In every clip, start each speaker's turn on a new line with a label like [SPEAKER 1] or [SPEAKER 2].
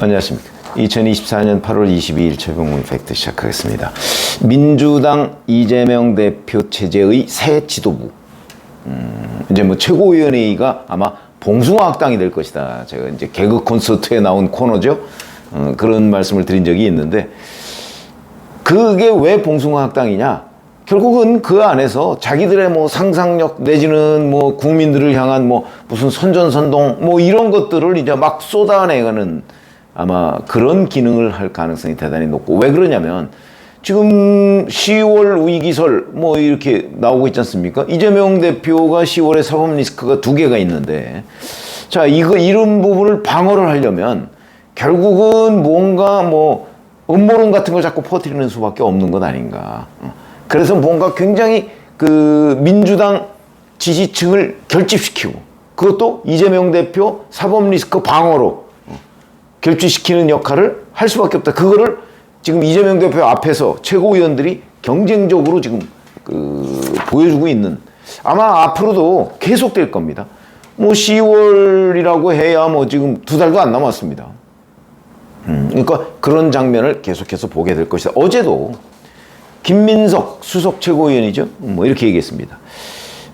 [SPEAKER 1] 안녕하십니까. 2024년 8월 22일 최병훈 팩트 시작하겠습니다. 민주당 이재명 대표 체제의 새 지도부. 이제 뭐 최고위원회의가 아마 봉숭아학당이 될 것이다. 제가 이제 개그 콘서트에 나온 코너죠. 그런 말씀을 드린 적이 있는데, 그게 왜 봉숭아학당이냐? 결국은 그 안에서 자기들의 뭐 상상력 내지는 뭐 국민들을 향한 뭐 무슨 선전선동 뭐 이런 것들을 이제 막 쏟아내가는 아마 그런 기능을 할 가능성이 대단히 높고, 왜 그러냐면 지금 10월 위기설 뭐 이렇게 나오고 있지 않습니까? 이재명 대표가 10월에 사법 리스크가 2개가 있는데, 자, 이런 부분을 방어를 하려면 결국은 뭔가 뭐 음모론 같은 걸 자꾸 퍼뜨리는 수밖에 없는 것 아닌가. 그래서 뭔가 굉장히 그 민주당 지지층을 결집시키고, 그것도 이재명 대표 사법 리스크 방어로 결집시키는 역할을 할 수밖에 없다. 그거를 지금 이재명 대표 앞에서 최고위원들이 경쟁적으로 지금 보여주고 있는, 아마 앞으로도 계속될 겁니다. 뭐 10월이라고 해야 뭐 지금 2달도 안 남았습니다. 그러니까 그런 장면을 계속해서 보게 될 것이다. 어제도 김민석 수석 최고위원이죠. 뭐 이렇게 얘기했습니다.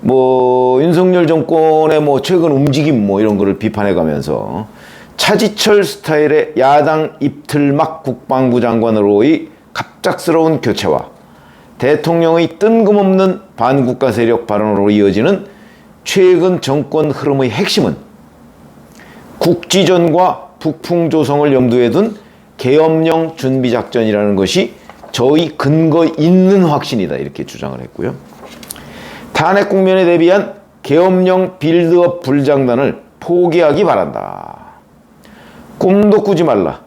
[SPEAKER 1] 뭐 윤석열 정권의 뭐 최근 움직임 뭐 이런 거를 비판해 가면서 차지철 스타일의 야당 입틀막 국방부 장관으로의 갑작스러운 교체와 대통령의 뜬금없는 반국가 세력 발언으로 이어지는 최근 정권 흐름의 핵심은 국지전과 북풍 조성을 염두에 둔 계엄령 준비작전이라는 것이 저희 근거 있는 확신이다, 이렇게 주장을 했고요. 탄핵 국면에 대비한 계엄령 빌드업 불장단을 포기하기 바란다. 꿈도 꾸지 말라.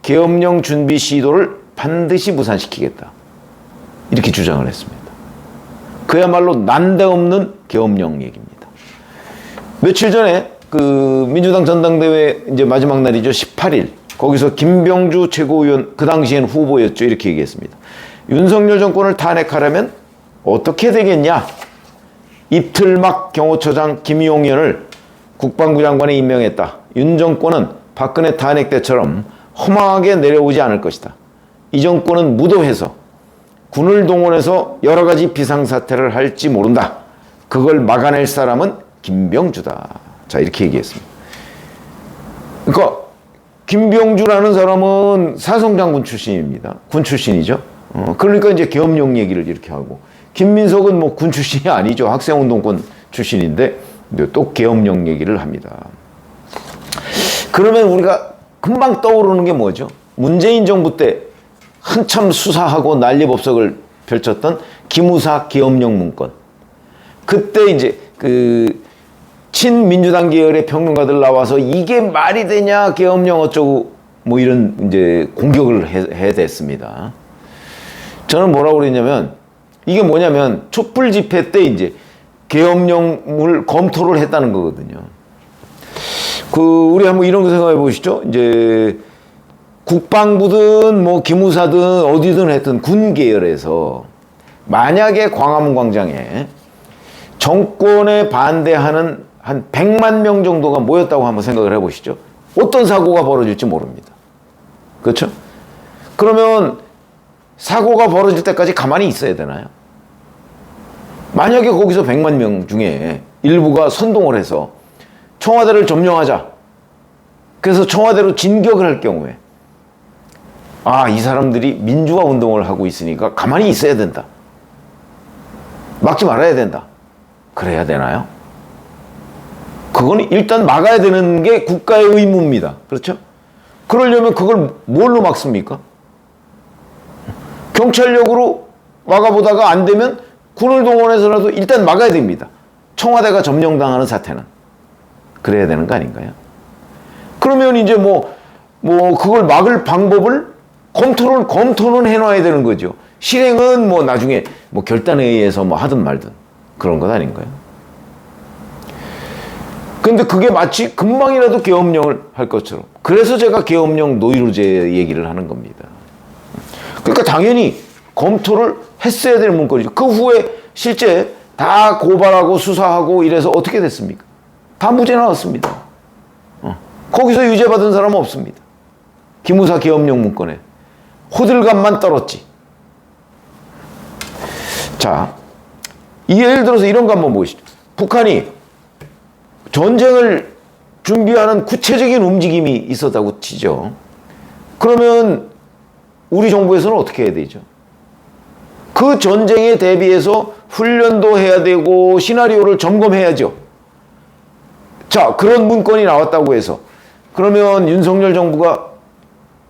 [SPEAKER 1] 계엄령 준비 시도를 반드시 무산시키겠다, 이렇게 주장을 했습니다. 그야말로 난데없는 계엄령 얘기입니다. 며칠 전에 그 민주당 전당대회 이제 마지막 날이죠. 18일. 거기서 김병주 최고위원, 그 당시엔 후보였죠. 이렇게 얘기했습니다. 윤석열 정권을 탄핵하려면 어떻게 되겠냐? 입틀막 경호처장 김용현을 국방부 장관에 임명했다. 윤 정권은 박근혜 탄핵 때처럼 험하게 내려오지 않을 것이다. 이 정권은 무도해서 군을 동원해서 여러 가지 비상사태를 할지 모른다. 그걸 막아낼 사람은 김병주다. 자, 이렇게 얘기했습니다. 그러니까 김병주라는 사람은 사성장군 출신입니다. 군 출신이죠. 그러니까 이제 계엄령 얘기를 이렇게 하고, 김민석은 뭐 군 출신이 아니죠. 학생운동권 출신인데 또 계엄령 얘기를 합니다. 그러면 우리가 금방 떠오르는 게 뭐죠? 문재인 정부 때 한참 수사하고 난리법석을 펼쳤던 기무사 계엄령 문건. 그때 이제 그 친민주당 계열의 평론가들 나와서 이게 말이 되냐, 계엄령 어쩌고 뭐 이런 이제 공격을 해댔습니다. 저는 뭐라고 그랬냐면, 이게 뭐냐면 촛불 집회 때 이제 계엄령을 검토를 했다는 거거든요. 우리 한번 이런 거 생각해 보시죠. 이제 국방부든 뭐 기무사든 어디든 했든 군 계열에서 만약에 광화문 광장에 정권에 반대하는 한 100만 명 정도가 모였다고 한번 생각을 해 보시죠. 어떤 사고가 벌어질지 모릅니다. 그렇죠? 그러면 사고가 벌어질 때까지 가만히 있어야 되나요? 만약에 거기서 100만 명 중에 일부가 선동을 해서 청와대를 점령하자, 그래서 청와대로 진격을 할 경우에, 아, 이 사람들이 민주화 운동을 하고 있으니까 가만히 있어야 된다, 막지 말아야 된다, 그래야 되나요? 그건 일단 막아야 되는 게 국가의 의무입니다. 그렇죠? 그러려면 그걸 뭘로 막습니까? 경찰력으로 막아보다가 안 되면 군을 동원해서라도 일단 막아야 됩니다. 청와대가 점령당하는 사태는. 그래야 되는 거 아닌가요? 그러면 이제 그걸 막을 방법을 검토는 해놔야 되는 거죠. 실행은 뭐 나중에 뭐 결단에 의해서 뭐 하든 말든 그런 것 아닌가요? 근데 그게 마치 금방이라도 계엄령을 할 것처럼. 그래서 제가 계엄령 노이로제 얘기를 하는 겁니다. 그러니까 당연히 검토를 했어야 될 문건이죠. 그 후에 실제 다 고발하고 수사하고 이래서 어떻게 됐습니까? 다 무죄 나왔습니다. 거기서 유죄받은 사람은 없습니다. 기무사 계엄령 문건에 호들갑만 떨었지. 자, 예를 들어서 이런 거 한번 보시죠. 북한이 전쟁을 준비하는 구체적인 움직임이 있었다고 치죠. 그러면 우리 정부에서는 어떻게 해야 되죠? 그 전쟁에 대비해서 훈련도 해야 되고 시나리오를 점검해야죠. 자, 그런 문건이 나왔다고 해서 그러면 윤석열 정부가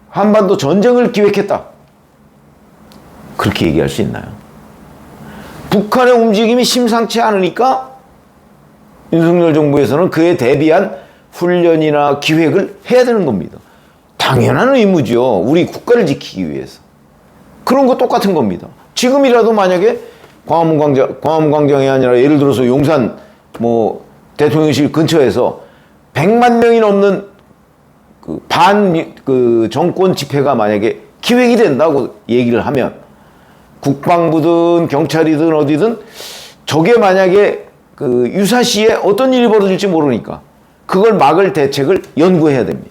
[SPEAKER 1] 한반도 전쟁을 기획했다. 그렇게 얘기할 수 있나요? 북한의 움직임이 심상치 않으니까 윤석열 정부에서는 그에 대비한 훈련이나 기획을 해야 되는 겁니다. 당연한 의무죠. 우리 국가를 지키기 위해서. 그런 거 똑같은 겁니다. 지금이라도 만약에 광화문광장이 아니라 예를 들어서 용산 대통령실 근처에서 100만 명이 넘는 정권 집회가 만약에 기획이 된다고 얘기를 하면 국방부든 경찰이든 어디든 저게 만약에 유사시에 어떤 일이 벌어질지 모르니까 그걸 막을 대책을 연구해야 됩니다.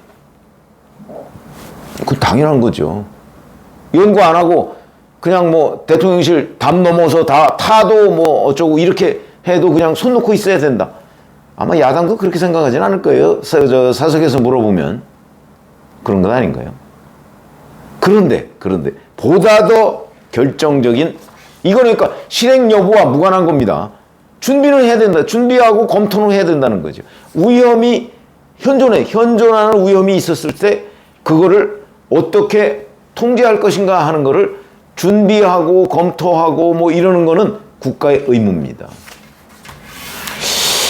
[SPEAKER 1] 그건 당연한 거죠. 연구 안 하고 그냥 대통령실 담 넘어서 다 타도 어쩌고 이렇게 해도 그냥 손 놓고 있어야 된다. 아마 야당도 그렇게 생각하진 않을 거예요. 사석에서 물어보면. 그런 건 아닌가요? 그런데 보다 더 결정적인 이거는 그러니까 실행 여부와 무관한 겁니다. 준비는 해야 된다. 준비하고 검토는 해야 된다는 거죠. 위험이 현존하는 위험이 있었을 때 그거를 어떻게 통제할 것인가 하는 거를 준비하고 검토하고 이러는 거는 국가의 의무입니다.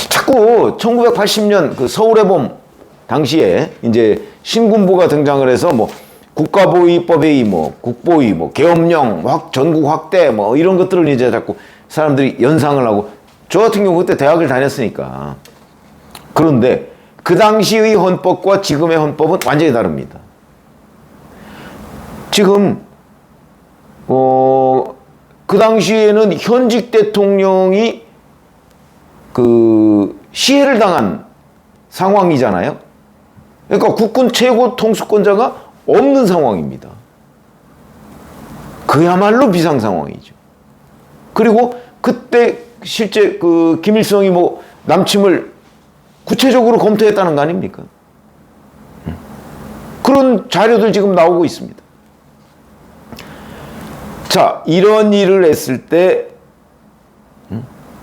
[SPEAKER 1] 자꾸 1980년 그 서울의 봄 당시에 이제 신군부가 등장을 해서 국가보위법의 국보위 계엄령 전국 확대 이런 것들을 이제 자꾸 사람들이 연상을 하고 저 같은 경우 그때 대학을 다녔으니까. 그런데 그 당시의 헌법과 지금의 헌법은 완전히 다릅니다. 지금 그 당시에는 현직 대통령이 시해를 당한 상황이잖아요. 그러니까 국군 최고 통수권자가 없는 상황입니다. 그야말로 비상 상황이죠. 그리고 그때 실제 김일성이 남침을 구체적으로 검토했다는 거 아닙니까? 그런 자료들 지금 나오고 있습니다. 자, 이런 일을 했을 때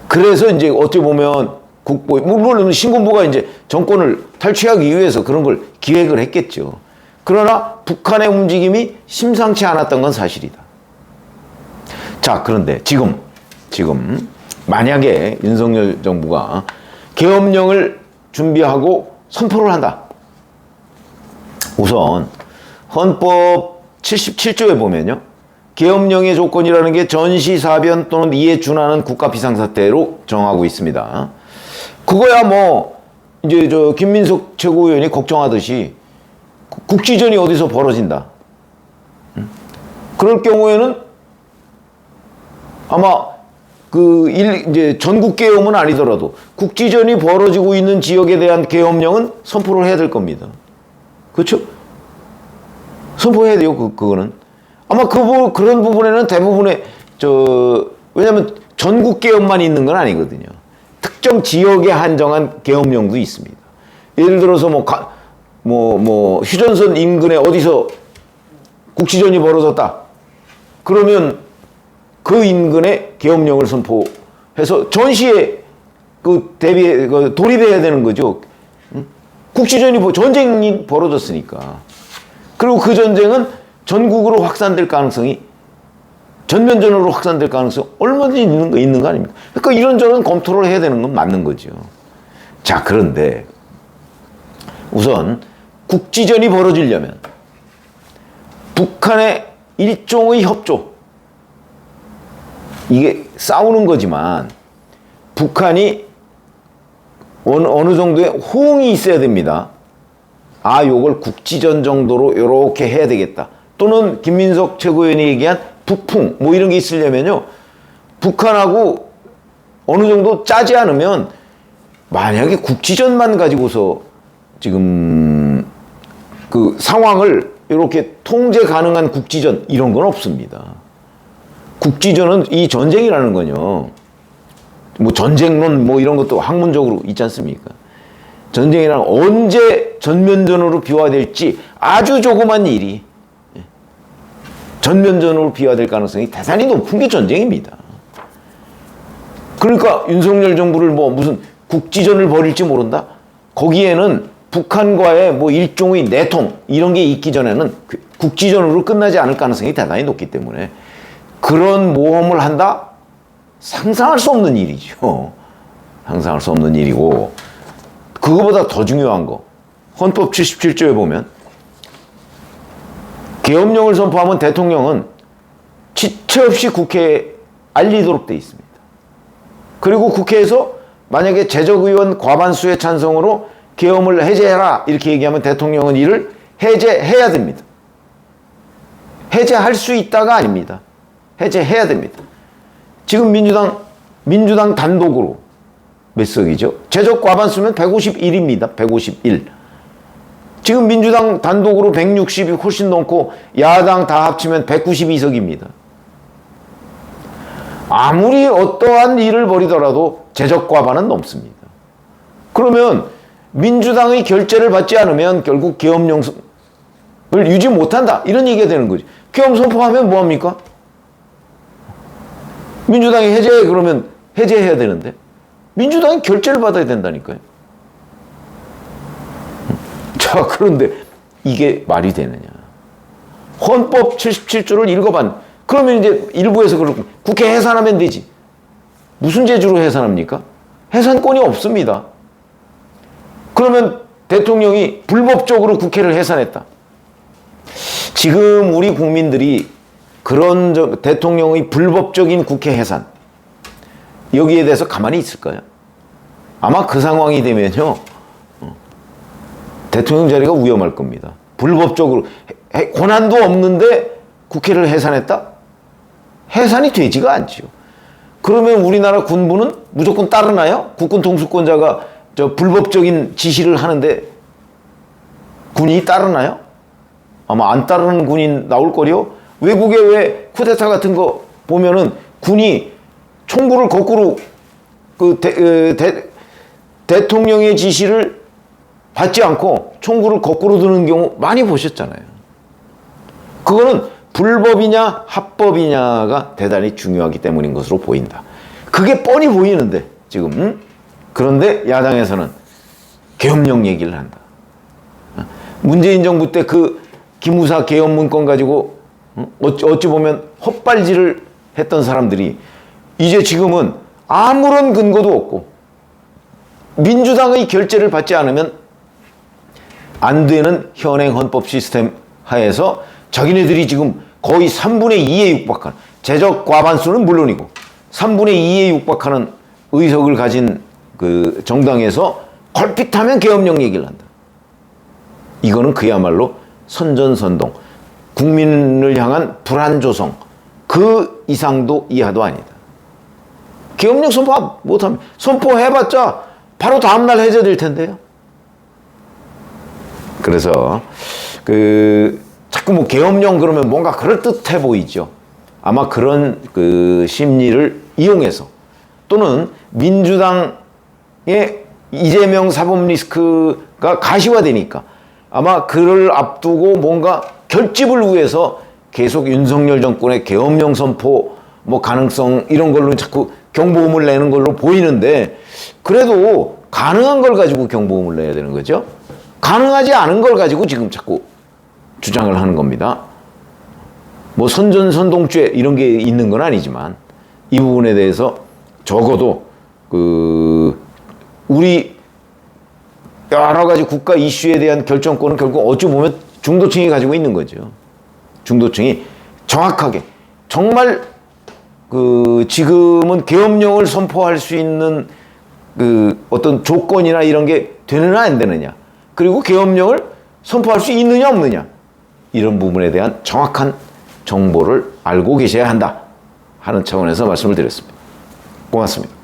[SPEAKER 1] 그래서 이제 어찌 보면 물론 신군부가 이제 정권을 탈취하기 위해서 그런 걸 기획을 했겠죠. 그러나 북한의 움직임이 심상치 않았던 건 사실이다. 자, 그런데 지금 만약에 윤석열 정부가 계엄령을 준비하고 선포를 한다. 우선 헌법 77조에 보면요. 계엄령의 조건이라는 게 전시사변 또는 이에 준하는 국가 비상사태로 정하고 있습니다. 그거야 이제 김민석 최고위원이 걱정하듯이 국지전이 어디서 벌어진다. 그럴 경우에는 아마 이제 전국 계엄은 아니더라도 국지전이 벌어지고 있는 지역에 대한 계엄령은 선포를 해야 될 겁니다. 그렇죠? 선포해야 돼요. 그거는. 아마 그런 부분에는 대부분의 왜냐면 전국 계엄만 있는 건 아니거든요. 특정 지역에 한정한 계엄령도 있습니다. 예를 들어서 휴전선 인근에 어디서 국지전이 벌어졌다. 그러면 그 인근에 계엄령을 선포해서 전시에 돌입해야 되는 거죠. 전쟁이 벌어졌으니까. 그리고 그 전쟁은 전국으로 확산될 가능성이 전면전으로 확산될 가능성이 얼마든지 있는 거 아닙니까? 그러니까 이런저런 검토를 해야 되는 건 맞는 거죠. 자, 그런데 우선 국지전이 벌어지려면 북한의 일종의 협조, 이게 싸우는 거지만 북한이 어느 정도의 호응이 있어야 됩니다. 요걸 국지전 정도로 이렇게 해야 되겠다. 또는 김민석 최고위원이 얘기한 북풍 이런 게 있으려면요. 북한하고 어느 정도 짜지 않으면 만약에 국지전만 가지고서 지금 그 상황을 이렇게 통제 가능한 국지전 이런 건 없습니다. 국지전은 이 전쟁이라는 건요. 뭐 전쟁론 뭐 이런 것도 학문적으로 있지 않습니까? 전쟁이란 언제 전면전으로 비화될지 아주 조그만 일이 전면전으로 비화될 가능성이 대단히 높은 게 전쟁입니다. 그러니까 윤석열 정부를 뭐 무슨 국지전을 벌일지 모른다? 거기에는 북한과의 뭐 일종의 내통 이런 게 있기 전에는 국지전으로 끝나지 않을 가능성이 대단히 높기 때문에 그런 모험을 한다? 상상할 수 없는 일이죠. 상상할 수 없는 일이고 그거보다 더 중요한 거 헌법 77조에 보면 계엄령을 선포하면 대통령은 지체 없이 국회에 알리도록 돼 있습니다. 그리고 국회에서 만약에 재적의원 과반수의 찬성으로 계엄을 해제해라 이렇게 얘기하면 대통령은 이를 해제해야 됩니다. 해제할 수 있다가 아닙니다. 해제해야 됩니다. 지금 민주당 단독으로 몇 석이죠? 재적 과반수면 151입니다. 151. 지금 민주당 단독으로 160이 훨씬 넘고 야당 다 합치면 192석입니다. 아무리 어떠한 일을 벌이더라도 재적 과반은 넘습니다. 그러면 민주당의 결재를 받지 않으면 결국 계엄령을 유지 못한다. 이런 얘기가 되는 거지. 계엄 선포하면 뭐합니까? 민주당이 해제해 그러면 해제해야 되는데 민주당이 결재를 받아야 된다니까요. 자, 그런데 이게 말이 되느냐. 헌법 77조를 읽어봤. 그러면 이제 일부에서 그렇고 국회 해산하면 되지. 무슨 재주로 해산합니까? 해산권이 없습니다. 그러면 대통령이 불법적으로 국회를 해산했다. 지금 우리 국민들이 그런 대통령의 불법적인 국회 해산 여기에 대해서 가만히 있을까요? 아마 그 상황이 되면요 대통령 자리가 위험할 겁니다. 불법적으로 권한도 없는데 국회를 해산했다? 해산이 되지가 않지요. 그러면 우리나라 군부는 무조건 따르나요? 국군 통수권자가 저 불법적인 지시를 하는데 군인이 따르나요? 아마 안 따르는 군인 나올 거요. 외국에 왜 쿠데타 같은 거 보면은 군이 총구를 거꾸로 대통령의 지시를 받지 않고 총구를 거꾸로 드는 경우 많이 보셨잖아요. 그거는 불법이냐 합법이냐가 대단히 중요하기 때문인 것으로 보인다. 그게 뻔히 보이는데 지금 그런데 야당에서는 계엄령 얘기를 한다. 문재인 정부 때 그 기무사 계엄 문건 가지고 어찌 보면 헛발질을 했던 사람들이 이제 지금은 아무런 근거도 없고 민주당의 결재를 받지 않으면 안 되는 현행 헌법 시스템 하에서 자기네들이 지금 거의 3분의 2에 육박하는 재적 과반수는 물론이고 3분의 2에 육박하는 의석을 가진 그 정당에서 걸핏하면 계엄령 얘기를 한다. 이거는 그야말로 선전선동, 국민을 향한 불안 조성, 그 이상도 이하도 아니다. 계엄령 선포 못하면 선포해봤자 바로 다음날 해제될 텐데요. 그래서 자꾸 뭐 계엄령 그러면 뭔가 그럴듯해 보이죠. 아마 그런 그 심리를 이용해서 또는 민주당의 이재명 사법 리스크가 가시화되니까 아마 그를 앞두고 뭔가 결집을 위해서 계속 윤석열 정권의 계엄령 선포 뭐 가능성 이런 걸로 자꾸 경보음을 내는 걸로 보이는데 그래도 가능한 걸 가지고 경보음을 내야 되는 거죠. 가능하지 않은 걸 가지고 지금 자꾸 주장을 하는 겁니다. 뭐 선전선동죄 이런 게 있는 건 아니지만 이 부분에 대해서 적어도 우리 여러 가지 국가 이슈에 대한 결정권은 결국 어찌 보면 중도층이 가지고 있는 거죠. 중도층이 정확하게 정말 지금은 계엄령을 선포할 수 있는 어떤 조건이나 이런 게 되느냐 안 되느냐 그리고 계엄령을 선포할 수 있느냐 없느냐 이런 부분에 대한 정확한 정보를 알고 계셔야 한다 하는 차원에서 말씀을 드렸습니다. 고맙습니다.